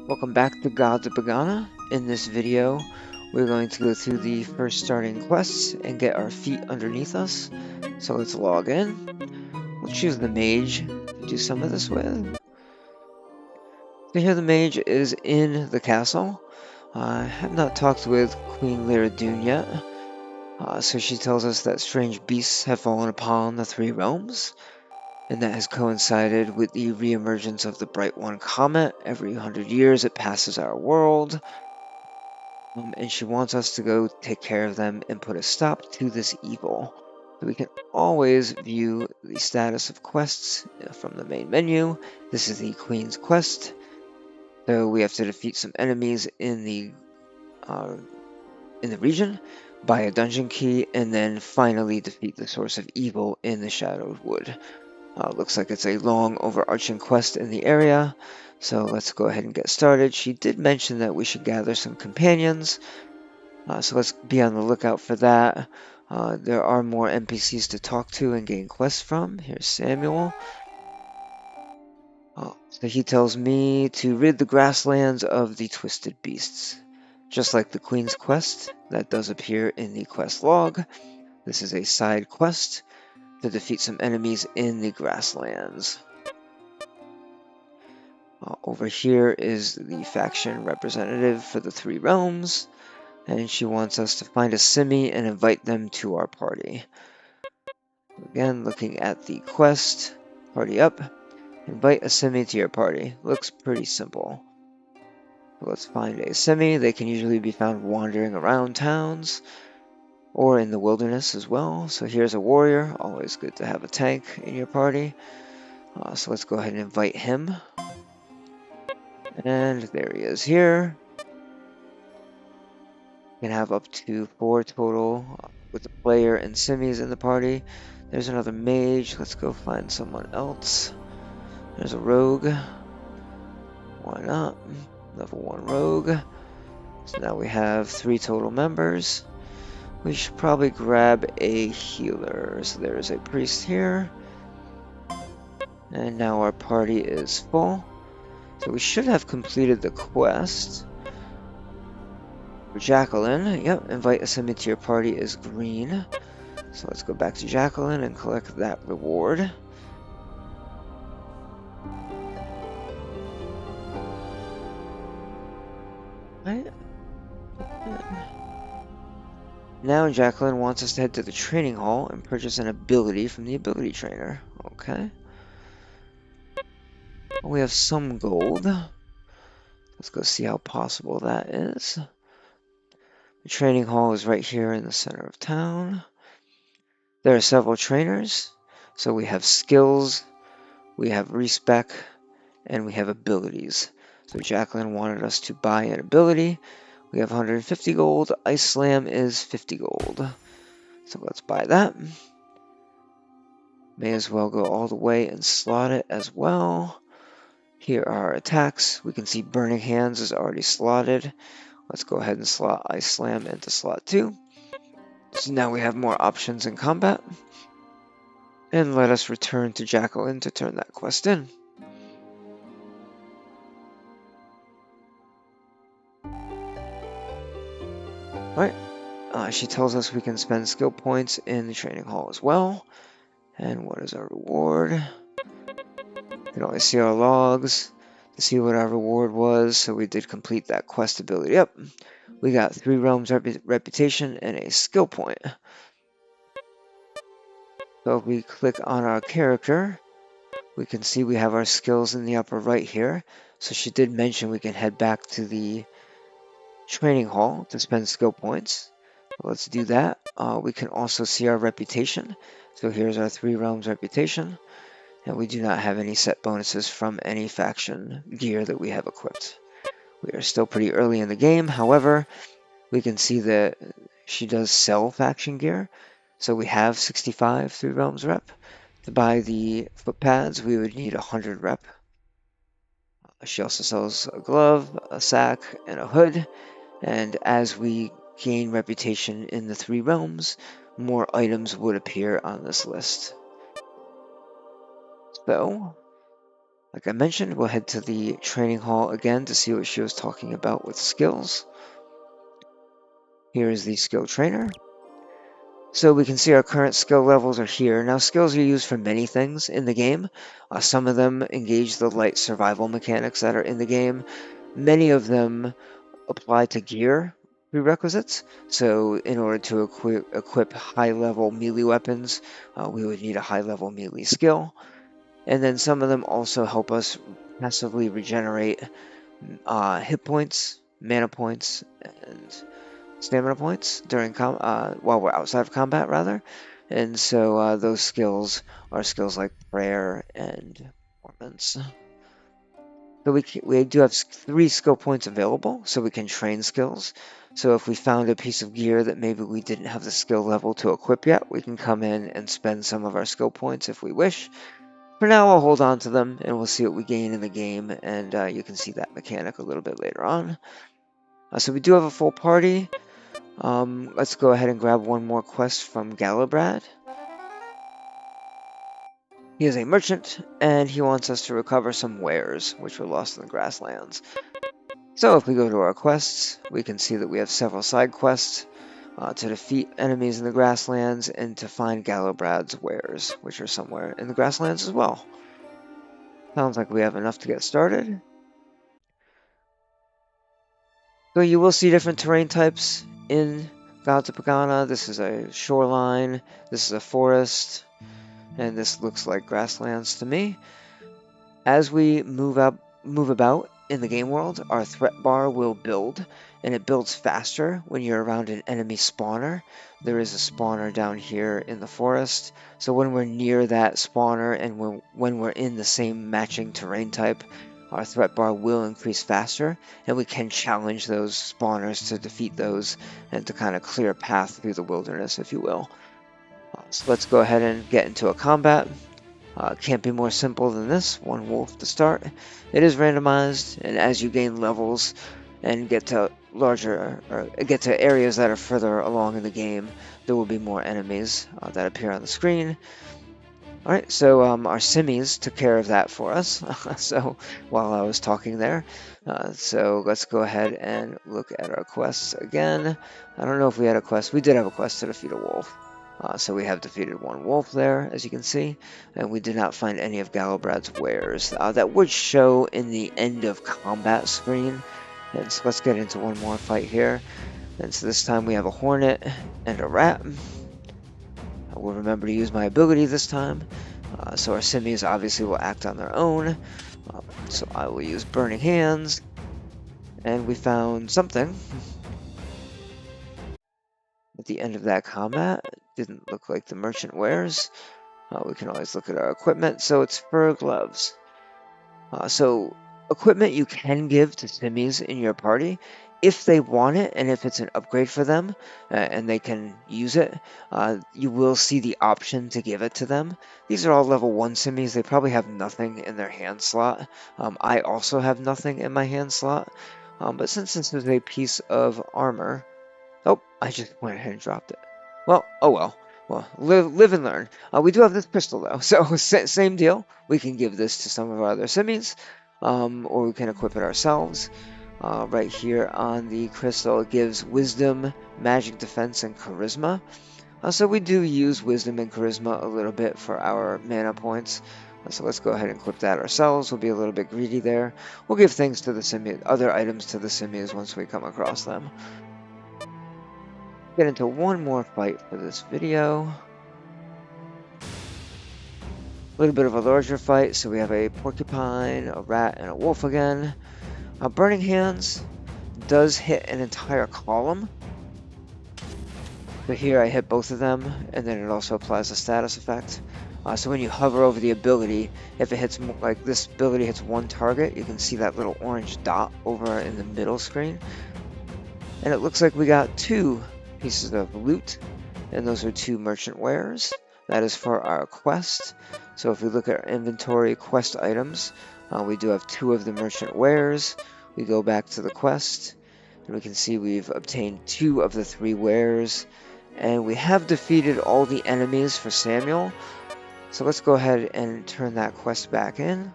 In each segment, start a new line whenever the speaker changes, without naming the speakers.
Welcome back to Gods of Pegana. In this video, we're going to go through the first starting quests and get our feet underneath us. So let's log in. We'll choose the mage to do some of this with. So here the mage is in the castle. I have not talked with Queen Lyradune yet. So she tells us that strange beasts have fallen upon the three realms, and that has coincided with the reemergence of the Bright One comet. Every 100 years it passes our world. And she wants us to go take care of them and put a stop to this evil. So we can always view the status of quests from the main menu. This is the Queen's Quest. So we have to defeat some enemies in the region, buy a dungeon key, and then finally defeat the source of evil in the Shadowed Wood. Looks like it's a long overarching quest in the area, so let's go ahead and get started. She did mention that we should gather some companions, so let's be on the lookout for that. There are more NPCs to talk to and gain quests from. Here's Samuel. So he tells me to rid the grasslands of the twisted beasts. Just like the Queen's Quest, that does appear in the quest log. This is a side quest to defeat some enemies in the grasslands. Over here is the faction representative for the three realms, and she wants us to find a simmy and invite them to our party. Again, looking at the quest, party up, invite a simmy to your party. Looks pretty simple. So let's find a simmy. They can usually be found wandering around towns or in the wilderness as well. So here's a warrior, always good to have a tank in your party. So let's go ahead and invite him. And there he is here. You can have up to 4 total with the player and simmies in the party. There's another mage. Let's go find someone else. There's a rogue. Why not? Level 1 rogue. So now we have 3 total members. We should probably grab a healer. So there's a priest here. And now our party is full. So we should have completed the quest. For Jacqueline, yep, invite a simmy to your party is green. So let's go back to Jacqueline and collect that reward. Right. Now Jacqueline wants us to head to the training hall and purchase an ability from the ability trainer. Okay. Well, we have some gold. Let's go see how possible that is. The training hall is right here in the center of town. There are several trainers. So we have skills, we have respec, and we have abilities. So Jacqueline wanted us to buy an ability. We have 150 gold. Ice Slam is 50 gold. So let's buy that. May as well go all the way and slot it as well. Here are our attacks. We can see Burning Hands is already slotted. Let's go ahead and slot Ice Slam into slot 2. So now we have more options in combat. And let us return to Jacqueline to turn that quest in. Alright. She tells us we can spend skill points in the training hall as well. And what is our reward? We can always see our logs to see what our reward was. So we did complete that quest ability. Yep. We got 3 realms reputation and a skill point. So if we click on our character, we can see we have our skills in the upper right here. So she did mention we can head back to the training hall to spend skill points. Let's do that. We can also see our reputation. So here's our 3 realms reputation. And we do not have any set bonuses from any faction gear that we have equipped. We are still pretty early in the game. However, we can see that she does sell faction gear. So we have 65 3 realms rep. To buy the foot pads, we would need 100 rep. She also sells a glove, a sack, and a hood. And as we gain reputation in the 3 realms, more items would appear on this list. So, Like I mentioned, we'll head to the training hall again to see what she was talking about with skills. Here is the skill trainer. So we can see our current skill levels are here. Now skills are used for many things in the game. Some of them engage the light survival mechanics that are in the game. Many of them apply to gear prerequisites. So in order to equip high-level melee weapons, we would need a high-level melee skill. And then some of them also help us passively regenerate hit points, mana points, and stamina points during while we're outside of combat, rather. And so those skills are skills like prayer and performance. So we do have 3 skill points available, so we can train skills. So if we found a piece of gear that maybe we didn't have the skill level to equip yet, we can come in and spend some of our skill points if we wish. For now, I'll hold on to them, and we'll see what we gain in the game, and you can see that mechanic a little bit later on. So we do have a full party. Let's go ahead and grab one more quest from Galabrad. He is a merchant, and he wants us to recover some wares, which were lost in the grasslands. So if we go to our quests, we can see that we have several side quests to defeat enemies in the grasslands and to find Galabrad's wares, which are somewhere in the grasslands as well. Sounds like we have enough to get started. So you will see different terrain types in Gods of Pegana. This is a shoreline, this is a forest, and this looks like grasslands to me. As we move about in the game world, our threat bar will build, and it builds faster when you're around an enemy spawner. There is a spawner down here in the forest, so when we're near that spawner and when we're in the same matching terrain type, our threat bar will increase faster, and we can challenge those spawners to defeat those and to kind of clear a path through the wilderness, if you will. So let's go ahead and get into a combat. Can't be more simple than this. One wolf to start. It is randomized, and as you gain levels and get to get to areas that are further along in the game, there will be more enemies that appear on the screen. Alright, so our simmys took care of that for us, so while I was talking there. So let's go ahead and look at our quests again. I don't know if we had a quest. We did have a quest to defeat a wolf. So we have defeated one wolf there, as you can see, and we did not find any of Galabrad's wares. That would show in the end of combat screen. And so let's get into one more fight here. And so this time we have a hornet and a rat. I will remember to use my ability this time. So our simmys obviously will act on their own. So I will use Burning Hands. And we found something. At the end of that combat, it didn't look like the merchant wares. We can always look at our equipment. So it's fur gloves. So equipment you can give to simmys in your party if they want it and if it's an upgrade for them and they can use it. You will see the option to give it to them. These are all level 1 simmys. They probably have nothing in their hand slot. I also have nothing in my hand slot. But since this is a piece of armor... Oh, I just went ahead and dropped it. Well, oh well. Well, live and learn. We do have this pistol, though, so same deal. We can give this to some of our other simmys, or we can equip it ourselves. Right here on the crystal, it gives Wisdom, Magic Defense, and Charisma. So we do use Wisdom and Charisma a little bit for our mana points. So let's go ahead and equip that ourselves. We'll be a little bit greedy there. We'll give things to the other items to the simmys once we come across them. Get into one more fight for this video. A little bit of a larger fight, so we have a porcupine, a rat, and a wolf again. Burning Hands does hit an entire column. But here I hit both of them, and then it also applies a status effect. So when you hover over the ability, if it hits, like this ability hits one target, you can see that little orange dot over in the middle screen. And it looks like we got 2 pieces of loot, and those are 2 merchant wares. That is for our quest. So if we look at our inventory quest items, we do have 2 of the merchant wares. We go back to the quest, and we can see we've obtained 2 of the 3 wares, and we have defeated all the enemies for Samuel. So let's go ahead and turn that quest back in.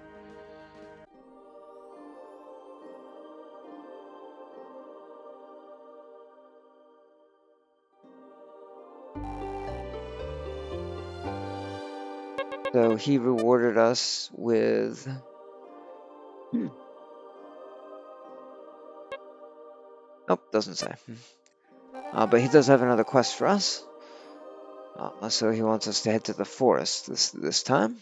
So he rewarded us with... Nope, doesn't say. But he does have another quest for us. So he wants us to head to the forest this time.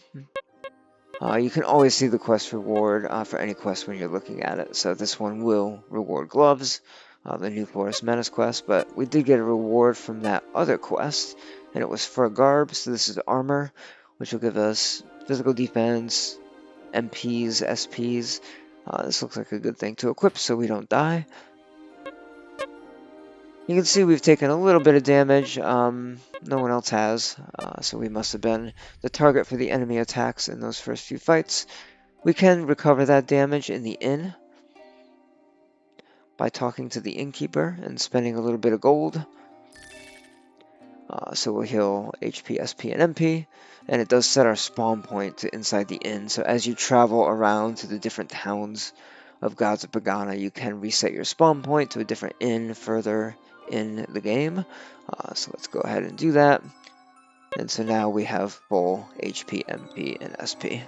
You can always see the quest reward for any quest when you're looking at it. So this one will reward gloves, the New Forest Menace quest, but we did get a reward from that other quest, and it was fur garb. So this is armor, which will give us physical defense, MPs, SPs. This looks like a good thing to equip so we don't die. You can see we've taken a little bit of damage. No one else has, so we must have been the target for the enemy attacks in those first few fights. We can recover that damage in the inn by talking to the innkeeper and spending a little bit of gold. So we'll heal HP, SP, and MP, and it does set our spawn point to inside the inn. So as you travel around to the different towns of Gods of Pegana, you can reset your spawn point to a different inn further in the game. So let's go ahead and do that. And so now we have full HP, MP, and SP.